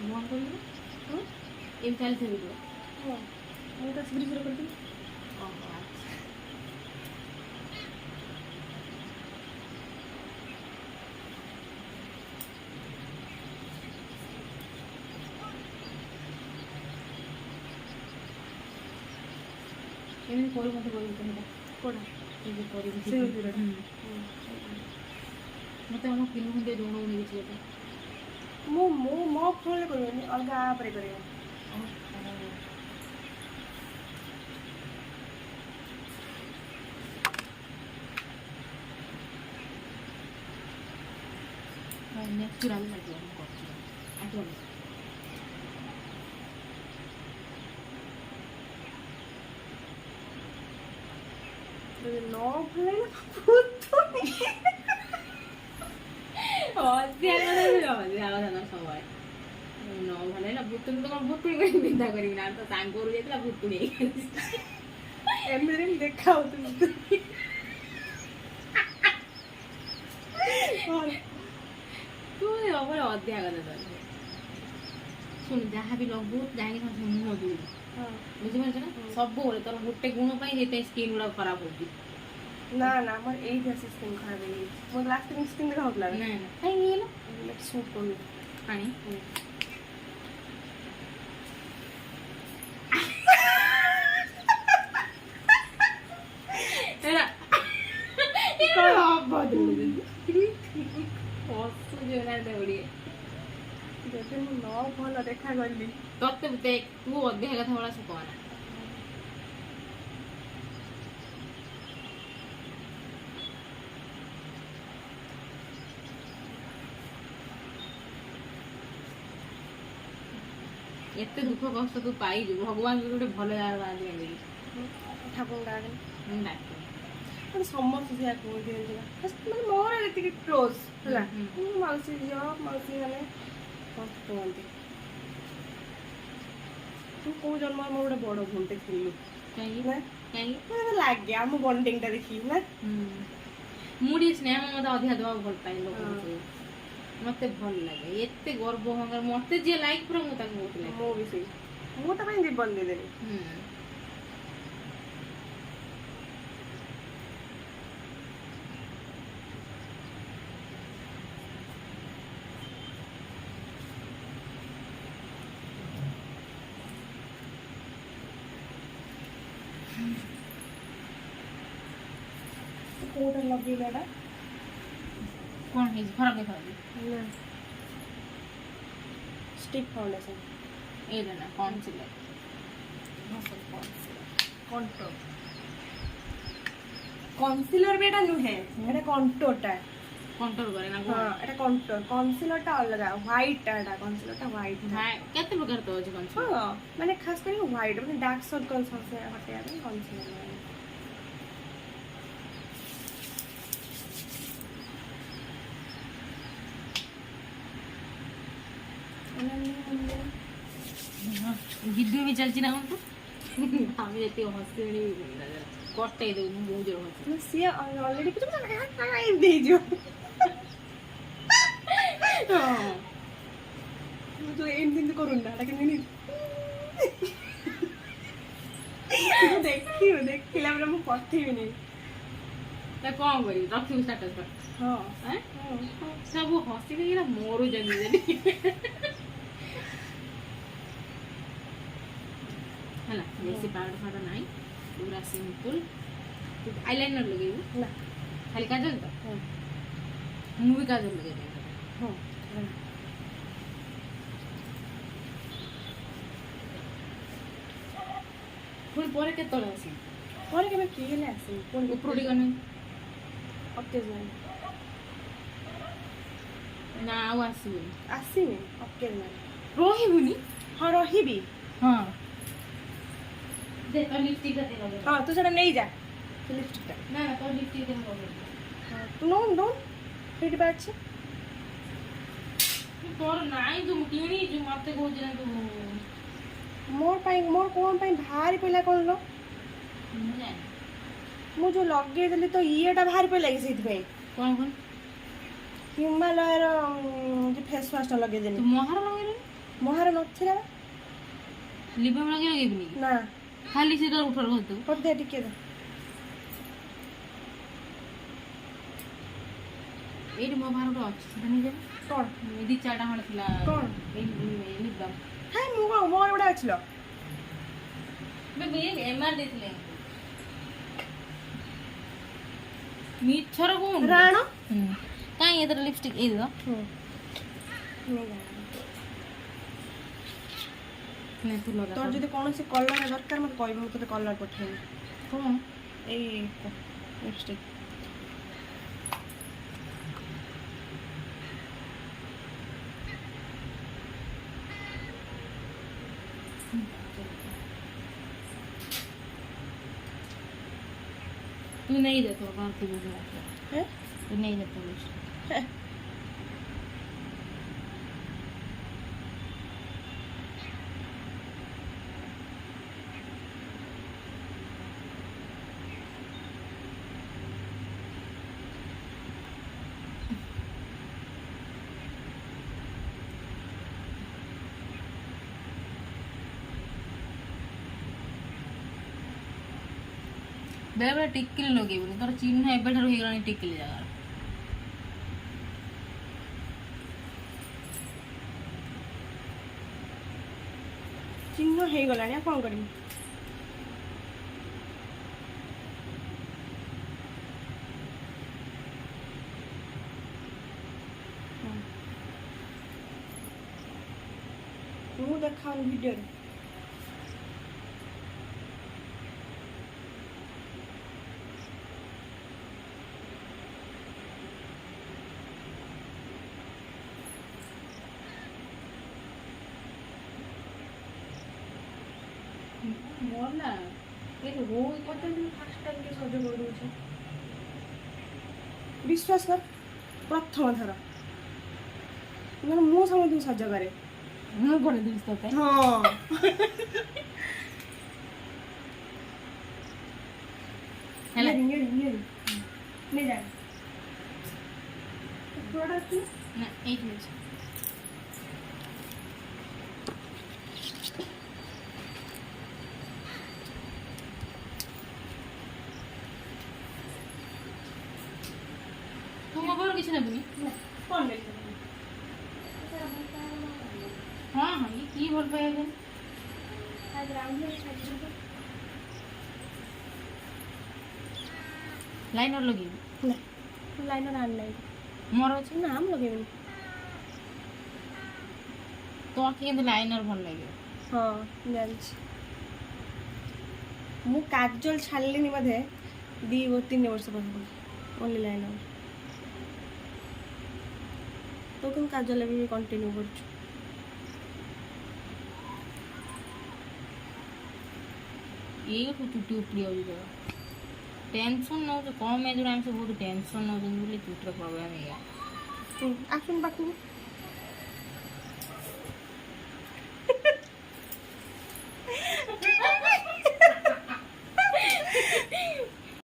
ବନ୍ଦ କରିଦେବୁ ହଁ ଏମିତି ଚାଲିଥିବ ଭିଡ଼ିଓ। ହଁ ମୁଁ ତ ଶୀଘ୍ର ଶୀଘ୍ର କରିଦେବି। ଓହୋ ଆଚ୍ଛା। ଏମିତି କରି ମୋତେ କରିବୁ ସେଇଟା କୋଉଟା ଏବେ କରିବି ସେ ଭିଡ଼ିଓଟା ମୋତେ ଆମ କିନୁ ଖଣ୍ଡେ ଜଣଉନି କିଛି ଗୋଟେ। ମୁଁ ମୋ ଫୋନରେ କରିବିନି, ଅଲଗା ଆପରେ କରିବି। ନ୍ୟାଚୁରାଲ ଲାଗିବ ମୁଁ କରୁଛି ଆଗ ଯଦି ନ ଭଲ ଲାଗିଲା ଭୁତୁଣି। ସବୁବେଳେ ନ ଭଲ ହେଲା ଭୁତୁଣି ତ କଣ ଭୁତୁଣି କରି ବିନ୍ଧା କରିବି ନା ତ ସାଙ୍ଗରୁ ଯାଇଥିଲା ଭୁତୁଣି ଏମିତି ଦେଖା ହଉతుంది ତୁ ସବୁବେଳେ ଅଧିକା କଥା ତ ଶୁଣୁ ଯାହା ବି ଲଗୁ ଯାଇକି ମୁହଁ ଦୂର ବୁଝିପାରୁଛ ନା ସବୁବେଳେ ତୋର ଗୋଟେ ଗୁଣ ପାଇଁ ଯେତେ ସ୍କିନ୍ ଗୁଡା ଖରାପ ହଉଛି। ନା ନା ମୋର ଏଇଠି ଆସି ସ୍କିନ୍ ଖରାପ ହେଇଯାଇଛି। ମୋ ଲାଷ୍ଟ ଟାଇମ୍ ସ୍କିନ୍ ଦେଖା ହଉଥିଲା ନା ନା କାହିଁକି ହେଇଗଲା ସୁଟ୍ କରୁନି ପାଣି ଯଦି ମୁଁ ନ ଭଲ ଦେଖା ଗଲି ତତେ ଦେଖ ତୁ ଅଧିକା କଥା ଭଳିଆ ସେ କହନା। ଏତେ ଦୁଃଖ କଷ୍ଟ ତୁ ପାଇଛୁ ଭଗବାନ ତୋତେ ଗୋଟେ ଭଲ ଜାଗାରେ ବାହାରି ଆଣିକି ଠାକୁରଙ୍କୁ ଡାକେ ମୁଁ ଡାକେ ମାନେ ସମସ୍ତେ ସେଇଆ କୁହନ୍ତି ମାନେ ମୋର ଯେତିକି କ୍ଲୋଜ୍ ହେଲା ହୁଁ, ମୁଁ ମାଉସୀ ଝିଅ ମାଉସୀ ମାନେ ସମସ୍ତେ କୁହନ୍ତି ତୁ କୋଉ ଜନ୍ମରେ ମୋର ଗୋଟେ ବଡ଼ ଭୁଲଟେ ଥିଲୁ କାହିଁକି ନା କାହିଁକି ମତେ ଲାଗେ ଆମ ବଣ୍ଡିଙ୍ଗଟା ଦେଖିକି ନା ମୁଁ ଟିକେ ସ୍ନେହ ମତେ ଅଧିକା ଦେବାକୁ ଭଲ ପାଏ ଲୋକଙ୍କୁ ମତେ ଭଲ ଲାଗେ ଏତେ ଗର୍ବ ଅହଙ୍କାର ମତେ ଯିଏ ଲାଇକ୍ ପୁରା ମୁଁ ତାକୁ ବହୁତ ଲାଗେ ମୁଁ ବି ସେଇ ମୁଁ ତା ପାଇଁ ଜୀବନ ଦେଇଦେବି। କୋଉଟା ଲଗେଇଲା ଏଟା କଣ ହେଇଛି ଖରାପ ଦେଖାଯାଉଛି ନା ଷ୍ଟିକ୍ ଫାଉଣ୍ଡେସନ୍ ଏଇଟା ନା କନସିଲର କନସିଲର ବି ଏଟା ନୁହେଁ ଏଟା କଣ୍ଟୋରଟା କଣ୍ଟ୍ରୋଲ କରେ ନା ହଁ ଏଟା କଣ୍ଟୋର କନସିଲରଟା ଅଲଗା ହ୍ୱାଇଟଟା ଏଟା କନସିଲରଟା ହ୍ୱାଇଟ କେତେ ପ୍ରକାର ତ ଅଛି କନସିଲର ହଁ ମାନେ ଖାସ କରି ହ୍ୱାଇଟ ମାନେ ଡାର୍କ ସର୍କଲ ହଟେଇବା ପାଇଁ କନସିଲର ଭିଡ଼ିଓ ବି ଚାଲିଛି ନା କଣ ଆମେ ଯେତିକି ହସିଣି କଟେଇ ଦେବୁ ମୁଁ ବହୁତ ଜୋର ହସି ସିଏ ଅଲରେଡି କିଛି ଦେଇଯିବ ତୁ ଏମିତି କରୁନି ନା ଏଟା କେମିତି ଦେଖିବୁ ଦେଖିଲା ପରେ ମୁଁ ପଠେଇବିନି ତା କଣ କରିବି ରଖିବୁ ଷ୍ଟାଟସ୍ ହଁ ସବୁ ହସିକି ମରୁଛନ୍ତି ହେଲା ବେଶୀ ପାଉଡର ଫାଉଡର ନାହିଁ ପୁରା ସିମ୍ପଲ ଆଇଲାଇନର ଲଗେଇବୁ ନା ଖାଲି କାଜଲ ତ ମୁଁ ବି କାଜଲ ଲଗେଇବି ହଁ ପୁଣି ପରେ କେତେବେଳେ ଆସିବି ପରେ କେବେ ଫ୍ରି ହେଲେ ଆସିବି ପୁଣି ଉପରୁ ଟିକେ ନାହିଁ ଅକେଜନାଲି ନା ଆଉ ଆସିବୁନି ଆସିବି ଅକେଜନାଲି ରହିବୁନି ହଁ ରହିବି ହଁ ଦେ ତୋ ଲିପଷ୍ଟିକ୍ ଦେ ଲଗେଇ ହଁ ତୁ ସେଟା ନେଇଯା ଲିପଷ୍ଟିକଟା ନା ନା ତୋ ଲିପଷ୍ଟିକ୍ ଦେ ଲଗେଇ ତୁ ନଉନୁ ସେଇଠି ବା ଅଛି ତୋର ନାଇଁ ତୁ କିଣିଛୁ ମତେ କହୁଛି ନା ତୁ ମୋର କଣ ପାଇଁ ବାହାରି ପଇଲା କଣ ଲୋ ମୁଁ ଜାଣିନି ମୁଁ ଯୋଉ ଲଗେଇଦେଲି ତ ଇଏଟା ବାହାରି ପଇଲା କି ସେଇଥିପାଇଁ କଣ କଣ ହିମାଲୟର ଯୋଉ ଫେସ୍ ୱାଶଟା ଲଗେଇଦେଲି ତୁ ମହାର ଲଗେଇଲୁ ମହାର ନଥିଲା ଲିପବାମ ଲଗେଇବିନି ନା ଖାଲି ସେଟା ଉଠର ଘରକୁ କରିଦେ ଟିକେ ଦେ ଏଇଠି ମୋ ବାହାର ଗୋଟେ ଅଛି ସେଟା ନେଇଯାବେ କଣ ଦି ଚାରିଟା ଖଣ୍ଡେ ଥିଲା କଣ? ଏଇ ଲିପବାମ ହେ ମୁଁ କଣ ମୋର ଗୋଟେ ଅଛି ଏମଆର ଦେଇଥିଲେ ମିଛର କଣ ରାଣ କାଇଁ ଏଥର ଲିପଷ୍ଟିକ ଏଇ ଦିଅ ନେ ତୁ ଲଗା ତୋର ଯଦି କୌଣସି କଲର ଦରକାର ମତେ କହିବୁ ମୁଁ ତୋତେ କଲର ପଠେଇବି କଣ ଏଇ ଲିପଷ୍ଟିକ୍ तू नहीं दे तो कौन सी बुक हैं तू नहीं दे तो लिपस्टिक हैं बेले बेले टिकिली लगेबुनि तोर चिन्ह एबेठारु हेगलानी टिकिली जागार ଚିହ୍ନ ହେଇଗଲାଣି ଆଉ କ'ଣ କରିବି ମୁଁ ଦେଖାଉନି ଭିଡ଼ିଓରେ मोर ना ए रो ମତେ ଫାର୍ଷ୍ଟ ଟାଇମ୍ କି ସଜ କରିଦେଉଛି ବିଶ୍ୱାସ କର ପ୍ରଥମ ଥର ମାନେ ମୁଁ ସମସ୍ତଙ୍କୁ ସଜ କରେ ମୁଁ ବନେ ଦିସ୍ ତ ପାଇଁ ହଁ ହେଲା ନେ ଯା ପ୍ରଡକ୍ଟ ନା ଏଇଠି ଅଛି तुम घर किसी ने बुनी କ'ଣ ଦେଖ हाँ हाँ ये की भल पाए लाइनर लगे ନା ଲାଇନର ଆଣିନାହିଁ मोर अच्छे ନା ମୁଁ ଲଗେଇବିନି तो आखि কিন্তু লাইনর ভাল লাগে ହଁ ଜାଣିଛି ମୁଁ କାଜଲ ଛାଡ଼ିଲିନି ବୋଧେ 3 ବର୍ଷ ପାଖକୁ ଓନ୍ଲି ଲାଇନର ତୁ କିନ୍ତୁ କାଜଲ ବି କଣ୍ଟିନ୍ୟୁ କରୁଛୁ ये तो चुट्टी उपड़ी हो जाएगा टेंशन नौ कम एज में बहुत टेंशन नौ चुट्टी प्रॉब्लम है ଆସୁନି ପାଖକୁ